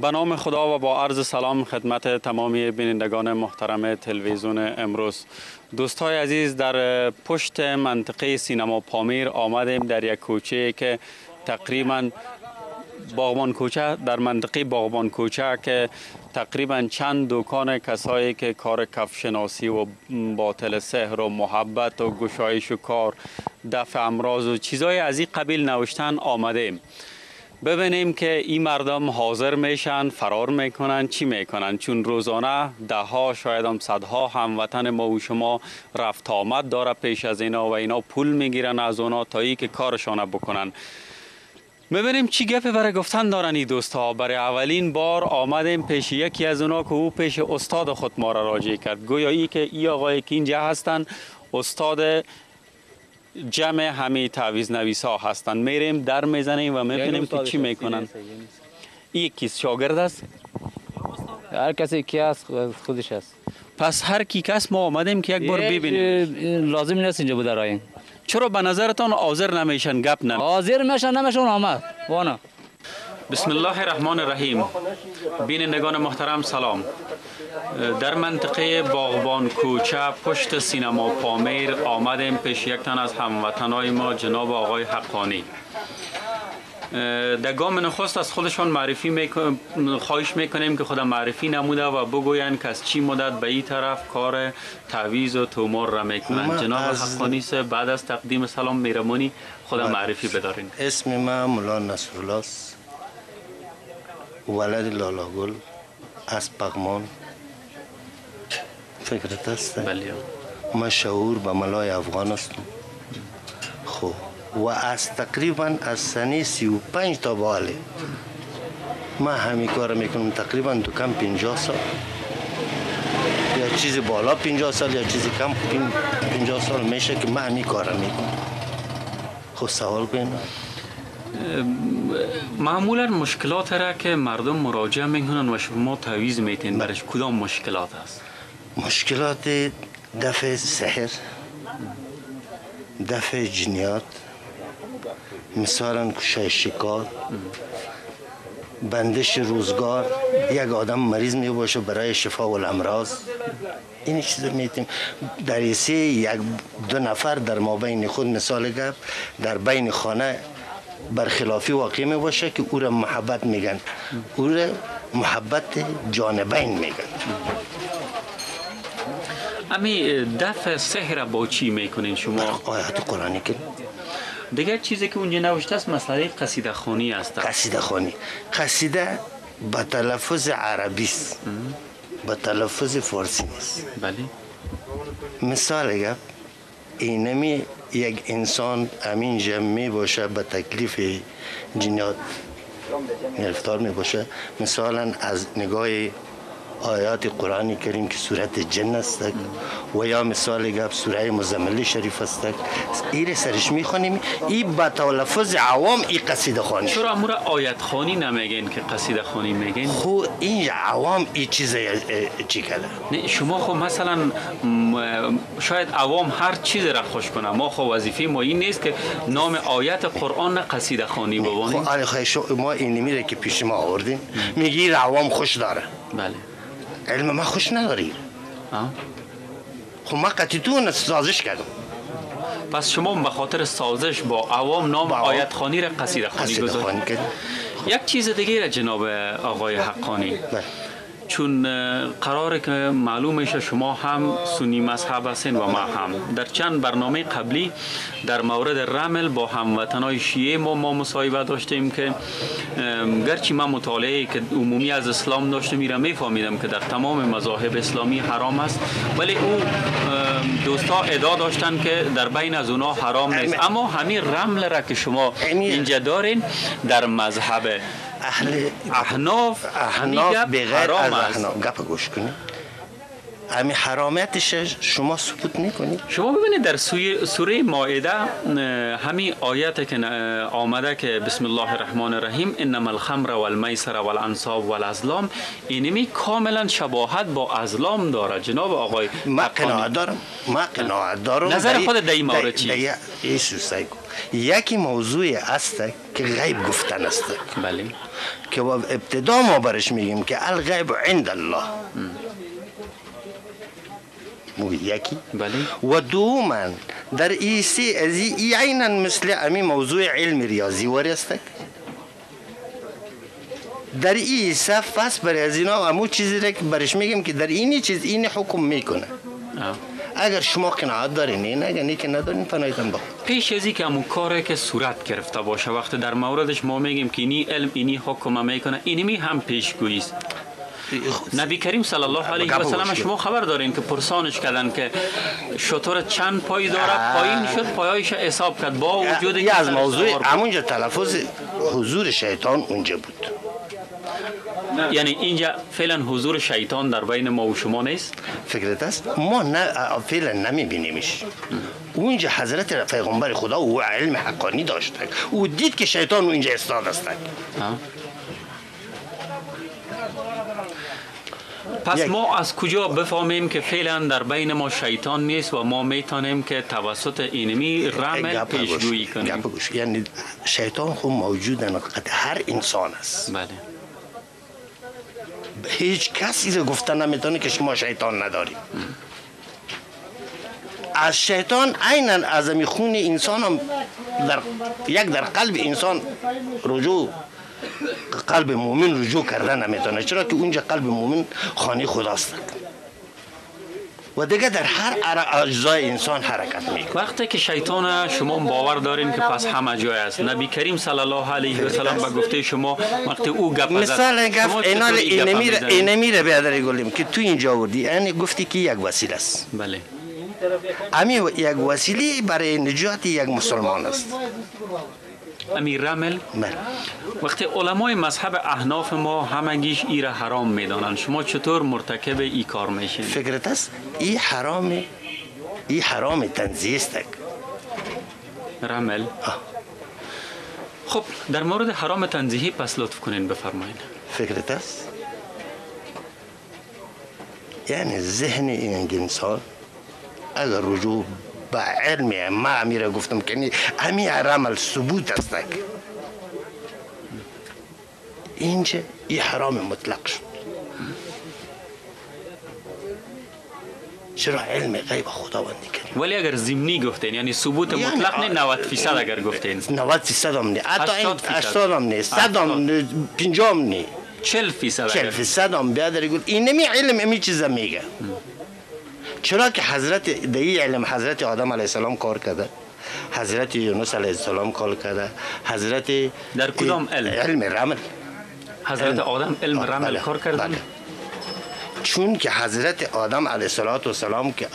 به نام خدا و با عرض سلام خدمت تمامی بینندگان محترم تلویزیون امروز. دوستای عزیز، در پشت منطقه سینما پامیر آمدیم در یک کوچه که تقریبا باغبان کوچه، در منطقه باغبان کوچه که تقریبا چند دکان کسایی که کار کفشناسی و باطل سحر و محبت و گشایش و کار، دفع امراض و چیزای از این قبیل نوشتن آمدیم ببینیم که این مردم حاضر میشن، فرار میکنن، چی میکنن، چون روزانه ده ها شاید هم صدها هموطن ما و شما رفت آمد داره پیش از اینا و اینا پول میگیرن از اونا تا ای که کارشان بکنن. ببینیم چی گپی برای گفتن دارن این دوستا. برای اولین بار آمدیم پیش یکی از اونا که او پیش استاد خود ما را راجع کرد. گویایی که این آقای که اینجا هستن استاد جمع همه تعویض نویس ها هستن. میریم در میزنیم و میبینیم که چی میکنن. این کیست؟ شاگرد است؟ هر کسی کی است خودش است. پس هر کی کس ما آمدیم که یک بار ببینیم. لازم نیست اینجا بوده رایم. چرا به نظرتان حاضر نمیشن؟ گپ نه حاضر میشن نمیشن آمد وانا. بسم الله الرحمن الرحیم. بینندگان محترم سلام. در منطقه باغبان کوچه پشت سینما پامیر آمدیم پیش یک تن از هموطنای ما جناب آقای حقانی. در گام نخست از خودشان معرفی خواهش میکنیم که خود معرفی نموده و بگویند که از چی مدت به این طرف کار تعویض و تومور را میکنند. جناب حقانی بعد از تقدیم سلام میرمونی خود معرفی بدارین. اسم من مولا نصرالله است، ولد لالاگل از پغمان. فکرت است؟ بله. مشهور به ملای افغان است. خب و از تقریبا از سنه 35 تا باله من همین کار میکنم. تقریبا کم 50 سال یا چیزی بالا 50 سال یا چیزی کم 50 سال میشه که من همین کار میکنم. خب سوال کنید. معمولا مشکلات را که مردم مراجعه میکنن و شما تعویض میتین برش کدام مشکلات است؟ مشکلات دفع سحر، دفع جنیات، مثلا کشای شکار، بندش روزگار. یک آدم مریض می باشه برای شفا و الامراض، این چیز میتیم در یک دو نفر در مابین خود مثال گپ در بین خانه برخلافی واقع می باشه که او را محبت میگن، او را محبت جانبین میگن. امی دفع سحر با چی میکنین شما؟ آیات قرآنی که دیگر چیزی که اونجا نوشته است مسئله قصیده خوانی است. قصیده خوانی، قصیده با تلفظ عربی است، با تلفظ فارسی نیست. بله. مثال گپ اینمی یک انسان امین جمعی باشه به تکلیف جنات گرفتار می باشه، مثلا از نگاه آیات قرآن کریم که سورت جن است و یا مثال گپ سوره مزمل شریف است، این سرش میخوانیم. این با تلفظ عوام این قصیده خوانی. چرا امور آیت خوانی نمیگین که قصیده خوانی میگین؟ خو این عوام این چیز چی کرده؟ نه شما خب مثلا شاید عوام هر چیز را خوش کنه، ما خب وظیفه ما این نیست که نام آیت قرآن قصیده خوانی بوانیم. خب ما این میره که پیش ما آوردیم میگی عوام خوش داره. بله. علم ما خوش نداری. خب ما قطعیتون سازش کردم. پس شما به خاطر سازش با عوام نام آیت خوانی را قصیده خوانی گذاشتید. یک چیز دیگه را جناب آقای حقانی، چون قراره که معلوم میشه شما هم سنی مذهب هستین و ما هم در چند برنامه قبلی در مورد رمل با هموطنای شیعه ما مصاحبه داشتیم که گرچه من مطالعه که عمومی از اسلام داشتم میفهمیدم که در تمام مذاهب اسلامی حرام است، ولی او دوستا ادعا داشتن که در بین از اونا حرام نیست. اما همین رمل را که شما اینجا دارین در مذهب احناف بغیر از احناف گپ گوش کنید، همین حرامتش شما ثبوت میکنید. شما ببینید در سوره مائده همین آیت که آمده که بسم الله الرحمن الرحیم انما الخمر والمیسر والانصاب والازلام، اینمی کاملا شباهت با ازلام داره. جناب آقای ما قناعت دارم. نظر خود در این مورد چیست؟ یکی موضوع است که غیب گفتن است، بله. که ابتدا ما برش میگیم که الغیب عند الله، یکی. بله. و دوما در ایسی ازی عینا مثل امی موضوع علم ریاضی وری است، در این صف فصل برای از اینا امو چیزی را که برش میگیم که در اینی چیز این حکم میکنه. اگر شما قناعت دارین این، اگر نیک ندارین پناهتان با. پیش ازی که همون کاری که صورت گرفته باشه وقت در موردش ما میگیم که اینی علم اینی حکم میکنه، اینمی هم پیشگویی است. نبی کریم صلی الله علیه و سلم شما خبر دارین که پرسانش کردن که شطور چند پای داره، پایین شد پایایش حساب کرد با وجود یه از موضوع همونجا تلفظ حضور شیطان اونجا بود. یعنی اینجا فعلا حضور شیطان در بین ما و شما نیست؟ فکرت است ما فعلا نمیبینیمش. اونجا حضرت پیغمبر خدا او علم حقانی داشتن، او دید که شیطان اونجا استاد است. پس ما از کجا بفهمیم که فعلا در بین ما شیطان نیست و ما میتونیم که توسط اینمی رمل پیشگویی کنیم؟ یعنی شیطان خود موجود هر انسان است. بله. هیچ کسی رو گفتن نمیتونه که شما شیطان نداری. از شیطان عیناً از خون انسان هم در قلب انسان رجوع، قلب مومن رجوع کردن نمیتونه، چرا که اونجا قلب مومن خانه خداست و دیگه در هر اجزای انسان حرکت میکنه. وقتی که شیطان شما باور دارین که پس همه جای است، نبی کریم صلی الله علیه و سلم با گفته شما وقتی او گپ زد، مثال گفت اینمی رو بیادر گفتیم که تو اینجا وردی، یعنی گفتی که یک وسیله است. بله. امی یک وسیله برای نجات یک مسلمان است. امیر رمل. بله. وقتی علمای مذهب احناف ما همگیش ای را حرام میدانند، شما چطور مرتکب ای کار میشین؟ فکرت است ای حرام تنزیه است. رمل. خب در مورد حرام تنزیهی پس لطف کنین بفرمایید. فکرت است یعنی ذهن این انسان اگر رجوع با علم ما امیره گفتم که امی رمل ثبوت است، اینجا این حرام مطلق شد. چرا علم غیب خداوندی کریم. ولی اگر ضمنی گفتین یعنی ثبوت مطلق نه 90% اگر گفتین 90% هم نه، حتی 80 هم نه، 100 هم نه، 50 هم نه، 40% هم بیادر گفت اینمی علم امی چیزا میگه. چرا که حضرت دایی علم حضرت آدم علیه السلام کار کرده، حضرت یونس علیه السلام کار کرده، حضرت در کدام علم رمل حضرت آدم علم رمل کار کردن؟ چون که حضرت آدم علیه السلام که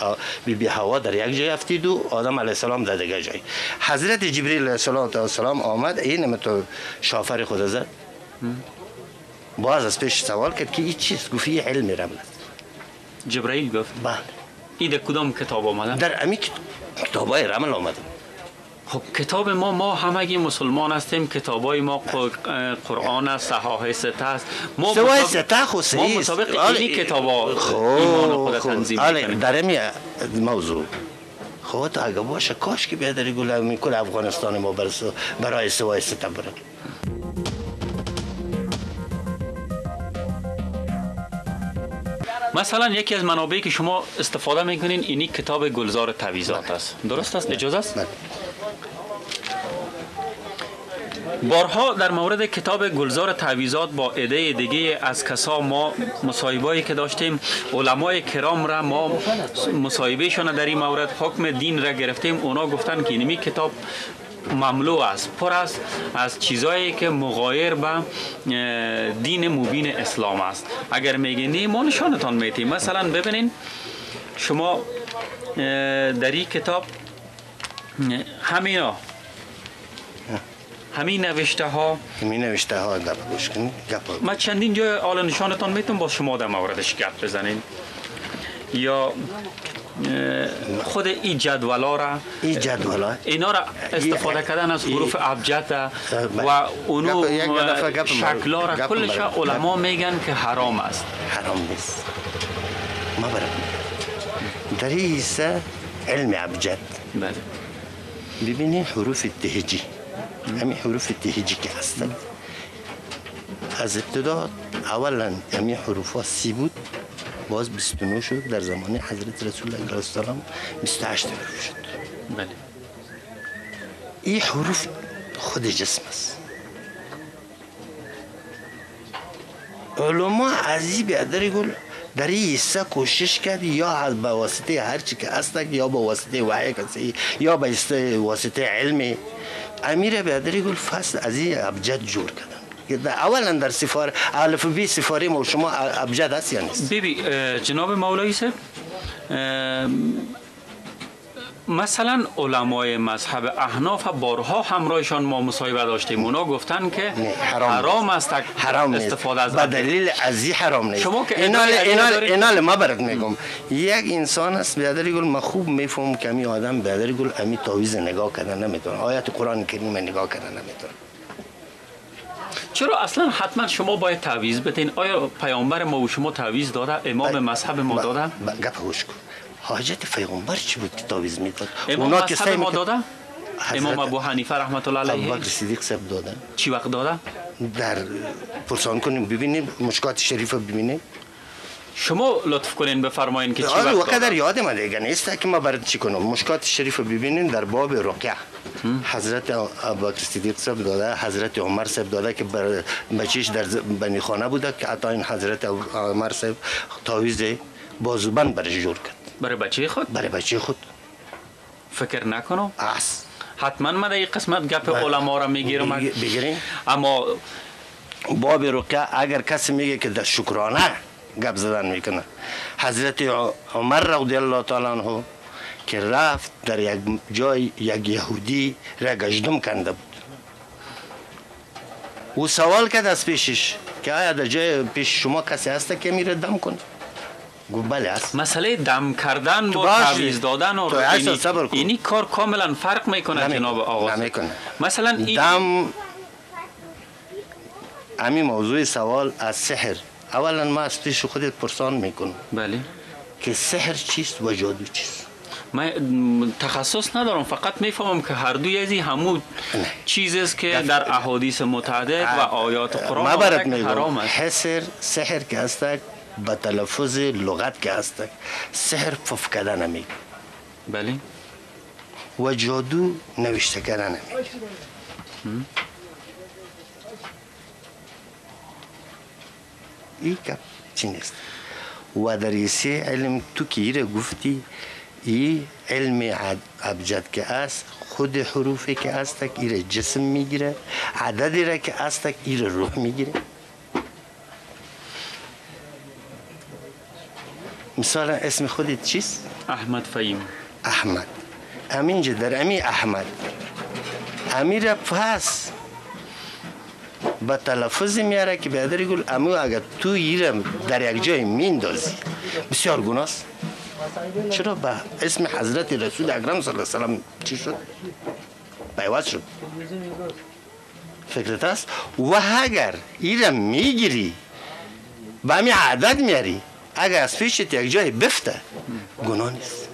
بی هوا در یک جای افتید و آدم علیه السلام در دیگه جای، حضرت جبریل علیه السلام آمد این تو شافر خود زد، باز از پیش سوال کرد که این چیست؟ گفت علم رمل است. جبرائیل گفت؟ بله. این در کدام کتاب آمده؟ در امی کتابای رمل آمده. خب کتاب ما همگی مسلمان هستیم، کتابای ما قرآن است، صحاح سته است. ما مطابق اینی کتابا ایمان خود تنظیم میکنیم. در امی موضوع خب تا اگه باشه کاش که بیادری گل کل افغانستان ما برای سوای سته برد. مثلا یکی از منابعی که شما استفاده میکنین اینی کتاب گلزار تعویضات است، درست است؟ اجازه است؟ بارها در مورد کتاب گلزار تعویضات با عده دیگه از کسا ما مصاحبه‌ای که داشتیم، علمای کرام را ما مصاحبهشون در این مورد حکم دین را گرفتیم، اونا گفتن که اینمی کتاب مملو است، پر است از چیزایی که مغایر به دین مبین اسلام است. اگر میگین ما نشانتان میتیم. مثلا ببینین شما در این کتاب همین نوشته ها ما چندین جای آل نشانتان میتونم با شما در موردش گپ بزنین. یا خود این جدولا را اینا را استفاده کردن از حروف ابجد و اونو شکلا را کلش علما میگن که حرام است. حرام نیست. ما برم در ایسا علم ابجد. بله. ببینید حروف تهجی، همین حروف تهجی که هستند از ابتدا اولا همین حروف ها 30 بود، باز 29 شد، در زمان حضرت رسول الله علیه السلام 28 حروف شد. بله. این حروف خود جسم است. علما از این بیادری گل در این حصه کوشش کرد یا به واسطه هر چی که هست یا به واسطه وحی کسی یا به واسطه علم امیر بیادری گل فصل از این ابجد جور کردن. اولا در سفار الفبی سفاری ما شما ابجد هست یا نیست؟ جناب مولوی صاحب، مثلا علمای مذهب احناف بارها همراهشان ما مصاحبه داشتیم، اونا گفتن که حرام است استفاده از به دلیل از این حرام نیست. شما که اینا ما برات میگم یک انسان است بیادری گل ما خوب میفهم که می آدم بیادری گل امی تعویض نگاه کردن نمیتونه، آیات قرآن کریم نگاه کردن نمیتونه. چرا اصلا حتما شما باید تعویض بدین؟ آیا پیامبر ما و شما تعویض داده؟ امام مذهب ما داده؟ گپ هوش کن. حاجت پیغمبر چی بود که تعویض میداد؟ امام مذهب ما داده؟ امام ابو حنیفه رحمت الله علیه ابوبکر صدیق صاحب داده. چی وقت داده؟ در پرسان کنیم ببینیم مشکات شریفه ببینیم. شما لطف کنین بفرمایین که چی وقت داده. داده؟ در یاد ما دیگه نیست که ما برات چی کنم. مشکات شریفه ببینیم در باب رقیه حضرت ابوبکر صدیق صاحب داده، حضرت عمر صاحب داده که بچهش در بنی خانه بوده که عطا این حضرت عمر صاحب تعویض بازوبند برش جور کرد. برای بچه خود؟ برای بچه خود. فکر نکنم. حتما من در این قسمت گپ علما را میگیرم. بگیریم. اما باب رقیه اگر کسی میگه که در شکرانه گپ زدن میکنه، حضرت عمر رضی الله تعالی عنه که رفت در یک جای یک یهودی را گشتم کنده بود، او سوال کرد از پیشش که آیا در جای پیش شما کسی هست که میره دم کنه؟ گفت بله هست. مسئله دم کردن با تعویض دادن و اینی کار کاملا فرق میکنه جناب آقا؟ نمیکنه. مثلا دم امی موضوع سوال از سحر، اولا ما از پیش خودت پرسان میکنم بله که سحر چیست و جادو چیست؟ من تخصص ندارم، فقط میفهمم که هر دوی ازی همون چیزی است که در احادیث متعدد و آیات قرآن ما برات میگم سحر که هست به تلفظ لغت که هست سحر پف کردن نمیگه. بله. و جادو نوشته کردن نمیگه. این که چی نیست. و در این سه علم تو که ایره گفتی این علم ابجد که است خود حروفی که است ایره جسم میگیره، عددی را که است ایره روح میگیره. مثلا اسم خودت چیست؟ احمد فهیم. احمد. امینجا در امی احمد امیر پس با تلفظ میاره که بیادری گل امو اگر تو ایرم در یک جای میندازی بسیار گناست. چرا با اسم حضرت رسول اکرم صلی الله علیه و چی شد؟ پیوست شد. فکرت است؟ و اگر ایرم میگیری با امی عدد میاری اگر از پیشت یک جای بفته گناه نیست.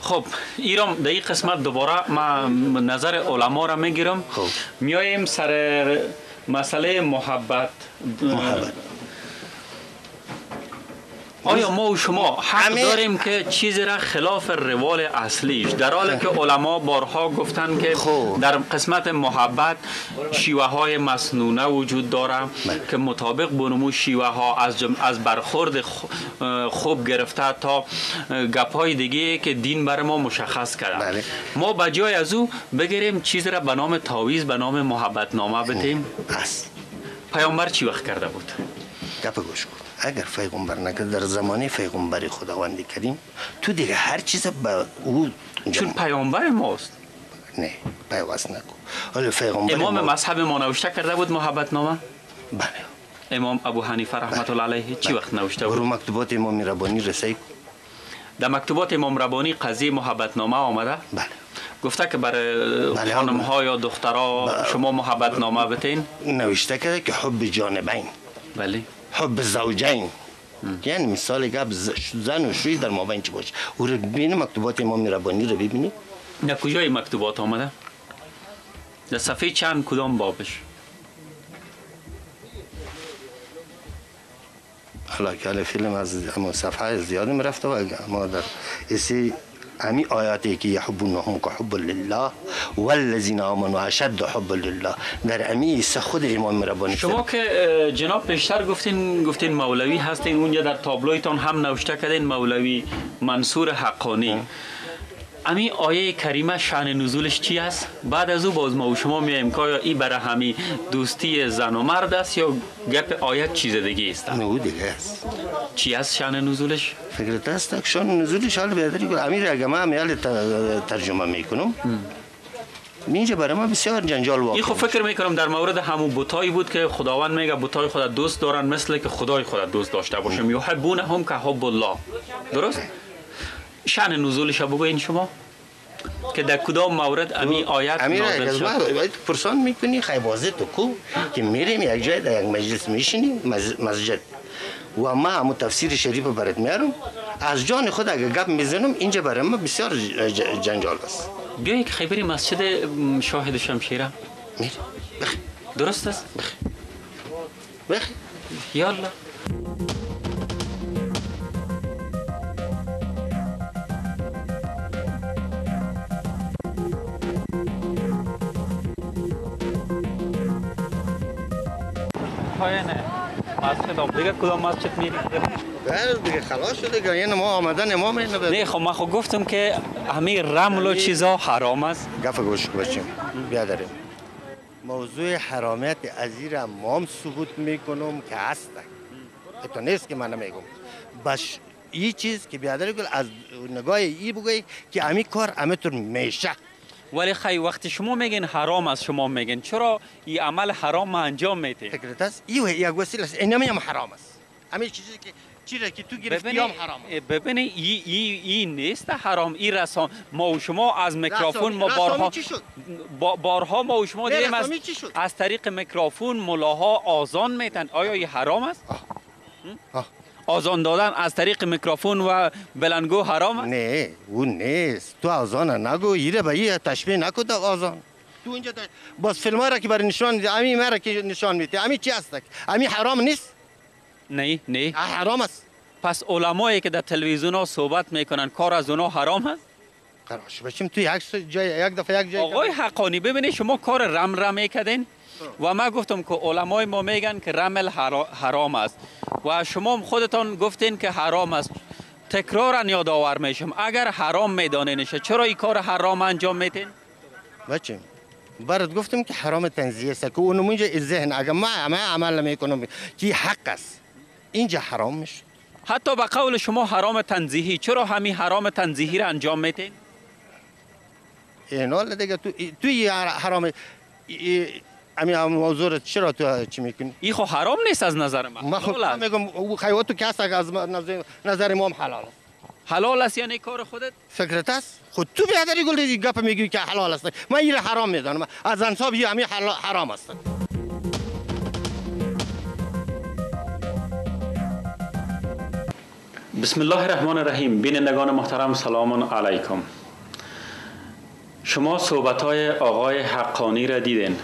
خب ایرام در این قسمت دوباره ما نظر علما را میگیرم. میاییم سر مسئله محبت. آیا ما و شما حق داریم که چیزی را خلاف روال اصلیش، در حالی که علما بارها گفتن که در قسمت محبت شیوه های مسنونه وجود داره که مطابق بنمو شیوه ها از برخورد خوب گرفته تا گپ های دیگه که دین بر ما مشخص کرده، ما بجای از او بگیریم چیزی را به نام تعویض به نام محبت نامه بدیم؟ پیامبر چی وقت کرده بود؟ گپ گوش کن. اگر پیغمبر نکرد در زمانه پیغمبر خداوند کریم تو دیگه هر چیز با او چون پیغمبر ماست. نه پیوست نکن. ولی پیغمبر امام مذهب ما نوشته کرده بود محبت نامه؟ بله. امام ابو حنیفه رحمت الله علیه چی وقت نوشته بود؟ برو مکتوبات امام ربانی رسید. در مکتوبات امام ربانی قضیه محبت نامه آمده؟ بله. گفته که برای خانم ها یا دخترها شما محبت نامه بتین؟ نوشته کرده که حب جانبین. بله. حب زوجین یعنی مثال گپ زن و شوی در مابین چی باشه او رو ببینی مکتوبات امام ربانی رو ببینی در کجای مکتوبات آمده؟ در صفحه چند کدام بابش؟ حالا که فیلم از صفحه زیادی میرفته و ما در اسی همین آیاتی که یحبونهم که حب لله والذین آمنوا اشد حب لله در همین خود امام ربانی. شما که جناب پیشتر گفتین مولوی هستین، اونجا در تابلویتان هم نوشته کردین مولوی منصور حقانی. امی آیه کریمه شأن نزولش چی است؟ بعد از او باز ما و شما میایم که آیا این برای همین دوستی زن و مرد است یا گپ آیه چیز دیگه است؟ نه دیگه است. چی است شأن نزولش؟ فکرت است که شأن نزولش حال بیادری که امیر اگه ما میال ترجمه میکنم اینجا برای ما بسیار جنجال واقع. این خب فکر میکنم در مورد همون بتایی بود که خداوند میگه بتای خود دوست دارن مثل که خدای خود دوست داشته باشم، یحبونهم که حب الله. درست؟ شأن نزولش بگوین شما که در کدام مورد امی آیت نازل شد؟ امیر پرسان میکنی خیلی واضح تو کو که میریم یک جای در یک مجلس میشینیم مسجد و ما همون تفسیر شریف برات میارم از جان خود اگه گپ میزنم اینجا برای ما بسیار جنجال است. بیایی که خیبری مسجد شاهد شمشیره میره بخی درست است؟ بخی یالا مسجد دیگه کدام مسجد میری؟ بله دیگه خلاص شده دیگه یعنی ما آمدن امام نه خب من گفتم که همه رمل و چیزا حرام است. گفت گوش باشیم بیادریم موضوع حرامیت ازیر امام ثبوت میکنم که هست تو نیست که من نمیگم بس این چیز که بیادری گل از نگاه ای بگوی که امی کار همینطور میشه. ولی خیلی وقتی شما میگین حرام است شما میگین چرا این عمل حرام انجام میده؟ فکرت است یک وسیله است اینم هم حرام است. همین چیزی که چیزی که تو گرفتی هم حرام است. ببینید این نیست حرام، این رسام ما و شما از میکروفون ما بارها ما و شما دیدیم از طریق میکروفون ملاها آذان میتن. آیا این حرام است؟ آذان دادن از طریق میکروفون و بلندگو حرام است؟ نه اون نیست. تو آذان نگو ایره به این تشبیه نکن در آذان. تو اینجا باز فیلم ها را که برای نشان امی مرا که نشان میده امی چی است؟ امی حرام نیست؟ نه حرام است. پس علمایی که در تلویزیون ها صحبت میکنن کار از اونا حرام هست؟ قراش بچیم تو یک دفعه یک جای آقای حقانی ببینید شما کار رم میکردین و من گفتم که علمای ما میگن که رمل حرام است و شما خودتان گفتین که حرام است. تکرارا یادآور میشم اگر حرام میدانینش چرا این کار حرام انجام میدین؟ بچیم برات گفتم که حرام تنزیه است که اونم اینجا ذهن اگر ما عمل نمیکنم که حق است اینجا حرام میشه. حتی به قول شما حرام تنزیهی چرا همین حرام تنزیهی را انجام میدین؟ اینا دیگه تو حرام همین موضوع چرا تو چی میکنی؟ این خو حرام نیست از نظر من. من خود میگم خیوات تو کس از نظر امام حلال است. حلال است یعنی کار خودت؟ فکرت است؟ خود تو بیادری گل گپ میگی که حلال است. من این حرام میدانم. از انصاب همین حرام است. بسم الله الرحمن الرحیم. بینندگان محترم سلام علیکم. شما صحبت‌های آقای حقانی را دیدین.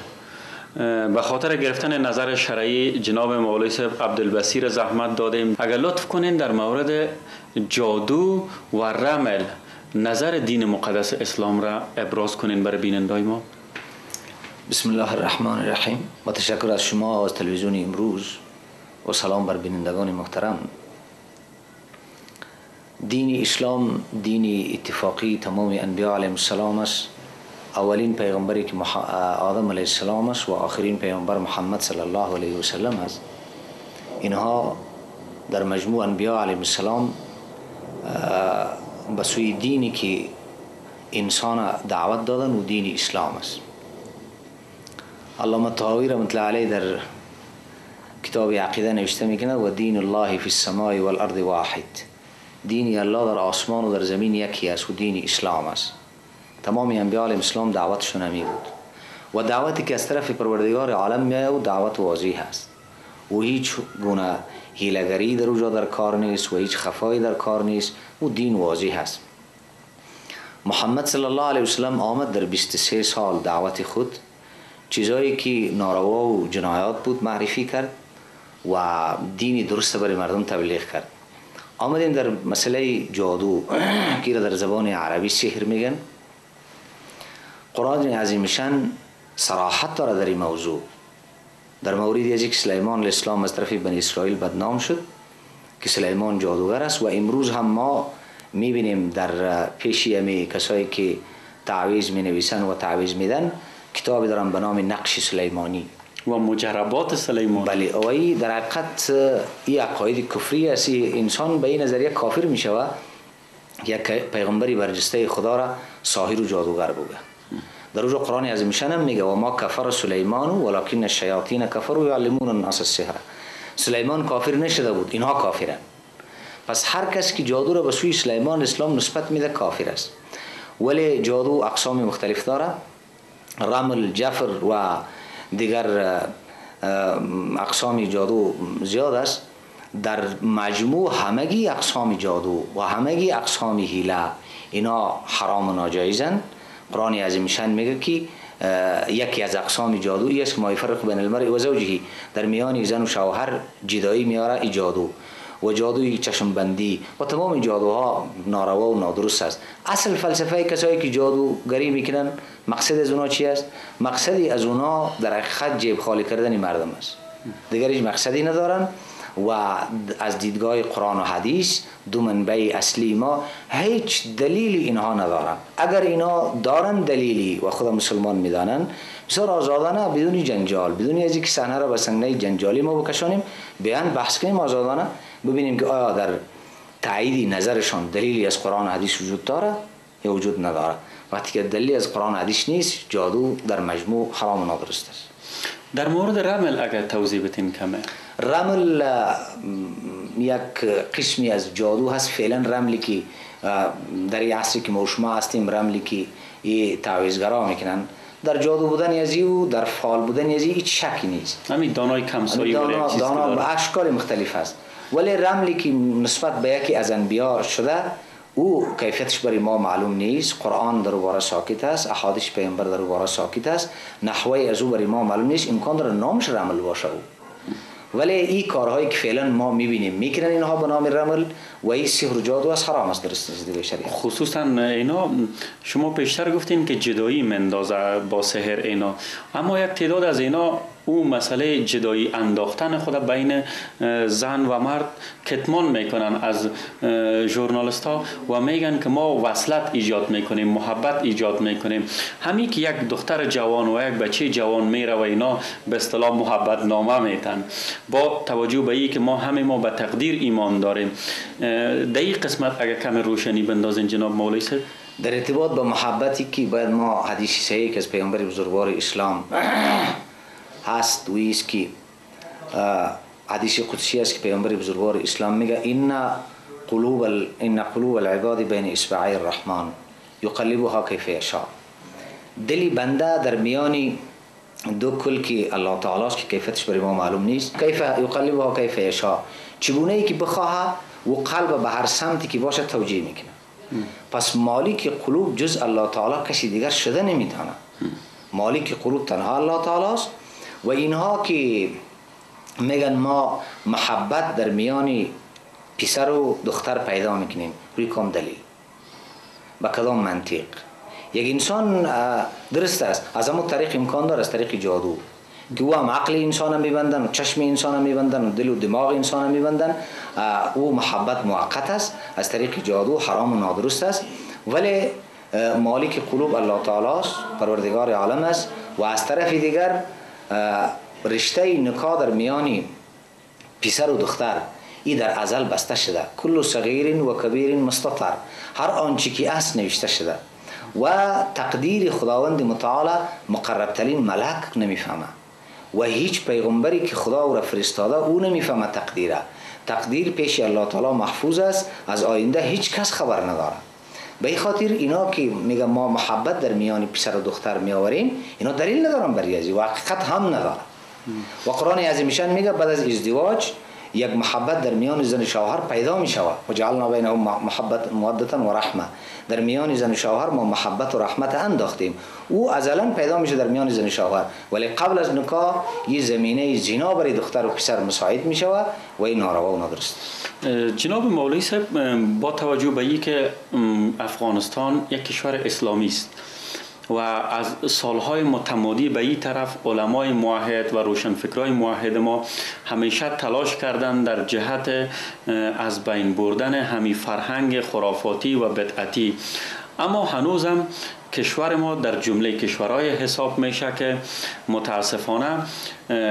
به خاطر گرفتن نظر شرعی جناب مولوی صاحب عبدالبصیر زحمت دادیم. اگر لطف کنین در مورد جادو و رمل نظر دین مقدس اسلام را ابراز کنین برای بینندای ما. بسم الله الرحمن الرحیم. متشکر از شما از تلویزیون امروز و سلام بر بینندگان محترم. دین اسلام دین اتفاقی تمام انبیاء علیهم السلام است. اولین پیغمبری که آدم علیه السلام است و آخرین پیغمبر محمد صلی الله علیه و سلم است. اینها در مجموع انبیاء علیهم السلام به سوی دینی که انسان دعوت دادن و دین اسلام است. علامه طحاوی رحمة الله علیه در کتاب عقیده نوشته میکنه و دین الله فی السماء والارض واحد. دین الله در آسمان و در زمین یکی است و دین اسلام است. تمام انبیاء علیهم السلام دعوتشون همی بود و دعوتی که از طرف پروردگار عالم میآید و دعوت واضح است و هیچ گونه هیلگری در اونجا در کار نیست و هیچ خفایی در کار نیست. او دین واضح هست. محمد صلی الله علیه وسلم آمد در 23 سال دعوت خود چیزایی که ناروا و جنایات بود معرفی کرد و دینی درست برای مردم تبلیغ کرد. آمدیم در مسئله جادو که در زبان عربی سحر میگن. قرآن عظیمشان صراحت داره در این موضوع. در موردی از یک سلیمان علیه السلام از طرف بنی اسرائیل بدنام شد که سلیمان جادوگر است و امروز هم ما میبینیم در پیشی همی کسایی که تعویض می نویسن و تعویض میدن کتابی دارن به نام نقش سلیمانی و مجربات سلیمان. بله، اوی در حقیقت این عقاید کفری است. انسان به این نظریه کافر می شود یک پیغمبری برجسته خدا را ساحر و جادوگر بوده. در اونجا قرآن عظیمشان هم میگه و ما کفر سلیمان ولکن الشیاطین کفروا یعلمون الناس السحر. سلیمان کافر نشده بود، اینها کافرن. پس هر کس که جادو را به سوی سلیمان اسلام نسبت میده کافر است. ولی جادو اقسام مختلف داره. رمل، جفر و دیگر اقسام جادو زیاد است. در مجموع همگی اقسام جادو و همگی اقسام حیله اینا حرام و ناجایزند. قرآن عظیمشان میگه که یکی از اقسام جادو است که ما یفرق بین المرء و زوجه، در میان زن و شوهر جدایی میاره ای جادو و جادوی چشم بندی و تمام این جادوها ناروا و نادرست است. اصل فلسفه کسایی که جادوگری میکنن مقصد از اونا چی است؟ مقصدی از اونا در حقیقت جیب خالی کردن مردم است. دیگر هیچ مقصدی ندارن و از دیدگاه قرآن و حدیث دو منبع اصلی ما هیچ دلیلی اینها ندارن. اگر اینا دارن دلیلی و خدا مسلمان میدانن بسیار آزادانه بدون جنجال، بدون از اینکه صحنه را به صحنه جنجالی ما بکشانیم بیان بحث کنیم آزادانه، ببینیم که آیا در تایید نظرشان دلیلی از قرآن و حدیث وجود داره یا وجود نداره. وقتی که دلیلی از قرآن و حدیث نیست جادو در مجموع حرام و نادرست است. در مورد رمل اگر توضیح بتین کمه. رمل یک قسمی از جادو هست. فعلا رملی که در این عصری که ما شما هستیم رملی که این تعویضگرا میکنن در جادو بودن ازی و در فال بودن ازی هیچ شکی نیست. همین دانای کمسایی دانا به اشکال مختلف است. ولی رملی که نسبت به یکی از انبیا شده او کیفیتش برای ما معلوم نیست. قرآن در باره ساکت است، احادیث پیامبر در باره ساکت است، نحوه از او برای ما معلوم نیست. امکان داره نامش رمل باشه او. ولی این کارهایی که فعلا ما میبینیم میکنن اینها به نام رمل و این سحر و جادو از حرام است در دیده شریعت. خصوصا اینا شما پیشتر گفتین که جدایی مندازه با سحر اینا، اما یک تعداد از اینا او مسئله جدایی انداختن خود بین زن و مرد کتمان میکنن از ژورنالیست ها و میگن که ما وصلت ایجاد میکنیم، محبت ایجاد میکنیم. همین که یک دختر جوان و یک بچه جوان میره و اینا به اصطلاح محبت نامه میتن با توجه به اینکه ما همه ما به تقدیر ایمان داریم. در این قسمت اگر کم روشنی بندازین جناب مولوی صاحب. در ارتباط با محبتی که باید ما حدیث صحیح که از پیامبر بزرگوار اسلام هست و است که حدیث قدسی است که پیامبر بزرگوار اسلام میگه ان قلوب العباد بین اصبعی الرحمن یقلبها کیف یشاء. دلی بنده در میان دو کل که الله تعالی است که کیفیتش برای ما معلوم نیست، کیف یقلبها کیف یشاء، چگونه ای که بخواه و قلب به هر سمتی که باشه توجیه میکنه. پس مالک قلوب جز الله تعالی کسی دیگر شده نمیتونه. مالک قلوب تنها الله تعالی است. و اینها که میگن ما محبت در میان پسر و دختر پیدا میکنیم روی کام دلیل با کدام منطق؟ یک انسان درست است از همون طریق امکان داره از طریق جادو که او هم عقل انسان هم میبندن و چشم انسان هم میبندن و دل و دماغ انسان هم میبندن. او محبت موقت است از طریق جادو حرام و نادرست است. ولی مالک قلوب الله تعالی است، پروردگار عالم است. و از طرف دیگر رشته نکاح در میان پسر و دختر این در ازل بسته شده. کل صغیر و کبیر مستطر، هر آنچه که است نوشته شده و تقدیر خداوند متعال مقرب ترین ملک نمیفهمه و هیچ پیغمبری که خدا او را فرستاده او نمیفهمه تقدیر پیش الله تعالی محفوظ است، از آینده هیچ کس خبر نداره. به این خاطر اینا که میگن ما محبت در میان پسر و دختر میآوریم اینا دلیل ندارن برای ازی و حقیقت هم نداره. و قرآن عظیمشان میگه بعد از ازدواج یک محبت در میان زن و شوهر پیدا می شود و جعلنا بینهم محبت مودة و رحمه. در میان زن و شوهر ما محبت و رحمت انداختیم. او ازلا پیدا میشه در میان زن و شوهر، ولی قبل از نکاح یه زمینه زنا برای دختر و پسر مساعد می شود و این ناروا و نادرست. جناب مولوی صاحب، با توجه به اینکه افغانستان یک کشور اسلامی است و از سالهای متمادی به این طرف علمای موحد و روشنفکرای موحد ما همیشه تلاش کردند در جهت از بین بردن همین فرهنگ خرافاتی و بدعتی، اما هنوزم کشور ما در جمله کشورهای حساب میشه که متاسفانه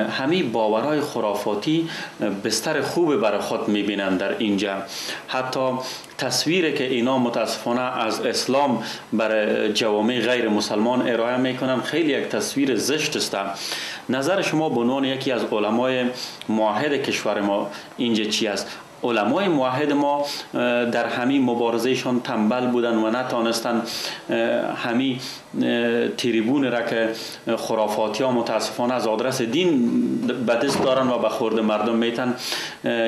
همین باورهای خرافاتی بستر خوب برای خود میبینند در اینجا. حتی تصویری که اینا متاسفانه از اسلام برای جوامع غیر مسلمان ارائه میکنن خیلی یک تصویر زشت است. نظر شما به عنوان یکی از علمای موحد کشور ما اینجا چی است؟ علمای موحد ما در همین مبارزهشان تنبل بودن و نتانستن همین تریبون را که خرافاتی ها متاسفانه از آدرس دین به دست دارن و به خورد مردم میتن،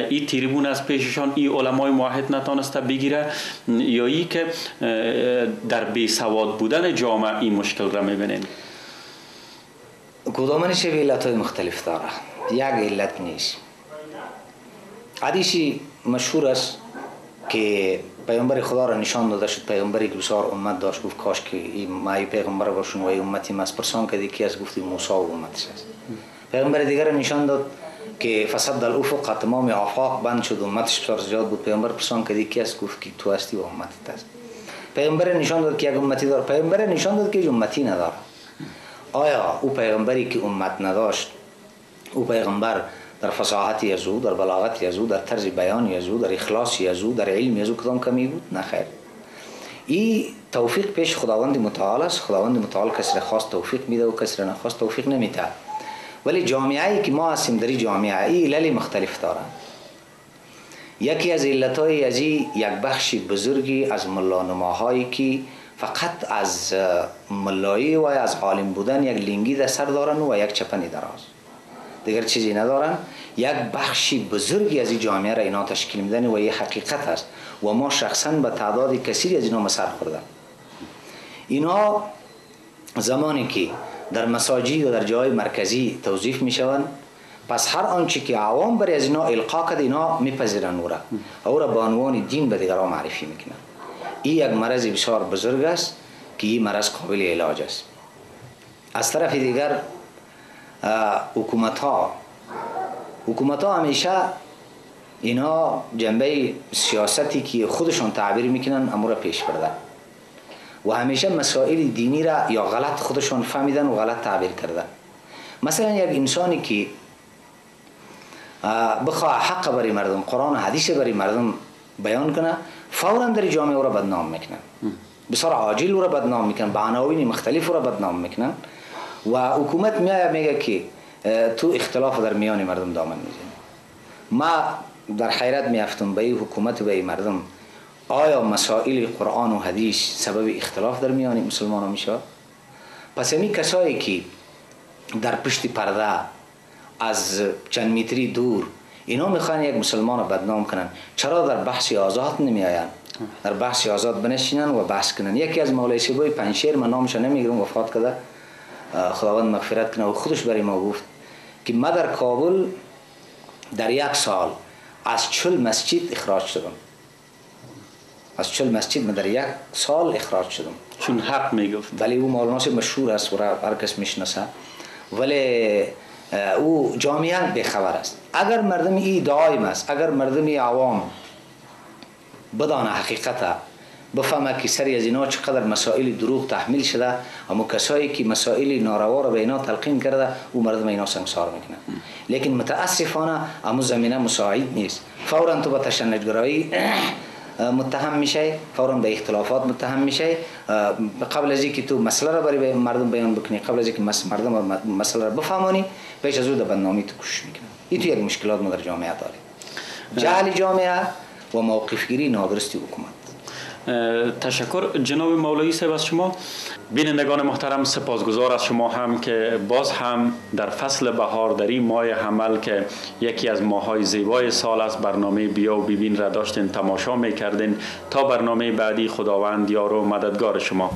این تریبون از پیششان این علمای موحد نتانسته بگیره، یا ای که در بیسواد بودن جامعه این مشکل را میبینین؟ کدامنش علتهای مختلف داره، یک علت نیست. حدیثی مشهور است که پیامبر خدا را نشان داده شد، پیامبری که بسیار امت داشت، گفت کاش که ما پیغمبر باشون و امتی ما پرسان که دیگه از گفت موسی و امتش است. پیامبر دیگر را نشان داد که فسد الافق، تمام آفاق بند شد، امتش بسیار زیاد بود. پیامبر پرسان که دیگه از گفت که تو هستی و امتت است. پیامبر نشان داد که یک امتی داره، پیامبر نشان داد که امتی نداره. آیا او پیغمبری که امت نداشت، او پیغمبر در فصاحت یزو، در بلاغت یزو، در طرز بیان یزو، در اخلاص یزو، در علم یزو کدام کمی بود؟ نه خیر. این توفیق پیش خداوند متعال است. خداوند متعال کسی را خواست توفیق میده و کسی را نخواست توفیق نمیده. ولی جامعه‌ای که ما هستیم در این جامعه این علل مختلف داره. یکی از علتهای از یک بخشی بزرگی از ملانماهایی که فقط از ملایی و از عالم بودن یک لنگی در سر دارن و یک چپنی دراز، دیگر چیزی ندارن. یک بخشی بزرگی از این جامعه را اینا تشکیل میدن و این حقیقت است و ما شخصا به تعداد کثیری از اینا مسر خوردن. اینا زمانی که در مساجد و در جای مرکزی توظیف میشوند، پس هر آنچه که عوام برای از اینا القا کرد اینا میپذیرن او را به عنوان دین به دیگران معرفی میکنن. این یک مرض بسیار بزرگ است که این مرض قابل علاج است. از طرف دیگر حکومت ها همیشه اینا جنبه سیاستی که خودشون تعبیر میکنن امور پیش بردن و همیشه مسائل دینی را یا غلط خودشون فهمیدن و غلط تعبیر کردن. مثلا یک انسانی که بخواه حق برای مردم، قرآن و حدیث برای مردم بیان کنه، فوراً در جامعه او را بدنام میکنن، بسیار عاجل او را بدنام میکنن، به عناوین مختلف او را بدنام میکنن و حکومت میگه که تو اختلاف در میان مردم دامن میزنی. ما در حیرت میافتم به حکومت و به مردم، آیا مسائل قرآن و حدیث سبب اختلاف در میان مسلمان ها میشه؟ پس همین کسایی که در پشت پرده از چند متری دور اینا میخوان یک مسلمان رو بدنام کنن، چرا در بحث آزاد نمی آین؟ در بحث آزاد بنشینن و بحث کنن. یکی از مولای صاحبای پنجشیر، من نامش نمیگیرم، وفات کرده، خداوند مغفرت کنه، و خودش برای ما گفت که من در کابل در یک سال از 40 مسجد اخراج شدم. از 40 مسجد من در یک سال اخراج شدم. چون حق میگفت. ولی او مولانا مشهور است و هر کس میشناسه، ولی او جامعه بخبر است. اگر مردم ای دائم است، اگر مردم عوام بدانه حقیقت، بفهمه که سری از اینا چقدر مسائل دروغ تحمیل شده، اما کسایی که مسائل ناروا را به اینا تلقین کرده او مردم اینا سنگسار میکنه. لیکن متاسفانه امو زمینه مساعد نیست. فورا تو به تشنجگرایی متهم میشه، فورا به اختلافات متهم میشه. قبل از اینکه تو مسئله را برای مردم بیان بکنی، قبل از اینکه مردم مسئله را بفهمانی، پیش از او در بدنامی تو کوشش میکنن. این تو یک مشکلات ما در جامعه داریم، جهل جامعه و موقف گیری نادرستی حکومت. تشکر جناب مولوی صاحب از شما. بینندگان محترم سپاسگزار از شما هم که باز هم در فصل بهار در این ماه حمل که یکی از ماه‌های زیبای سال است برنامه بیا و ببین را داشتین تماشا می‌کردین. تا برنامه بعدی خداوند یار و مددگار شما.